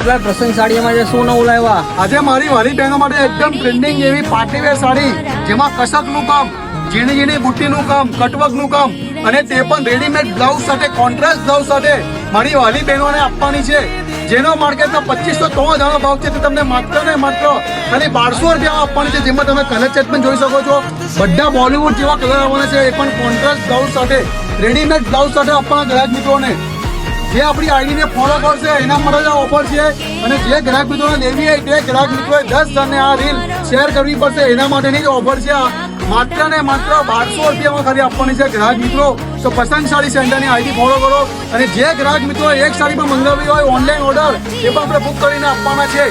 પ્રસંગ સાડીમાં જે શું નવું લાવ્યા? આજે મારી વાલી બહેનો માટે એકદમ ટ્રેન્ડિંગ એવી પાર્ટીવેર સાડી, જેમાં કસકનું કામ, ઝીણી ઝીણી બુટ્ટીનું કામ, કટવર્કનું કામ અને તે પણ રેડીમેડ બ્લાઉઝ સાથે, કોન્ટ્રાસ્ટ બ્લાઉઝ સાથે મારી વાલી બહેનોને આપવાની છે. જેનો માર્કેટમાં 2500-3000 ભાવ છે તે તમને માત્ર ને માત્ર ખાલી 1200 રૂપિયામાં આપવાની છે. જેમાં તમે કલર સેટ પણ જોઈ શકો છો. બધા બોલિવૂડ જેવા કલર આવવાના છે, એ પણ કોન્ટ્રાસ્ટ બ્લાઉઝ સાથે, રેડીમેડ બ્લાઉઝ સાથે આપવાના ગ્રાહક મિત્રોને. જે આપણી આઈડીને ફોલો કરશે એના માટે જ ઓફર છે. અને જે ગ્રાહક મિત્રોને લેવી હોય તે ગ્રાહક મિત્રોએ 10 જણને આ રીલ શેર કરવી પડશે. એના માટેની જ ઓફર છે. માત્ર ને માત્ર 1200 રૂપિયામાં ખાલી આપવાની છે ગ્રાહક મિત્રો. તો પસંદ સાડી સેન્ટરની આઈડી ફોલો કરો. અને જે ગ્રાહક મિત્રો એક સાડી પણ મંગાવી હોય ઓનલાઈન ઓર્ડર, એ પણ આપણે બુક કરીને આપવાના છે.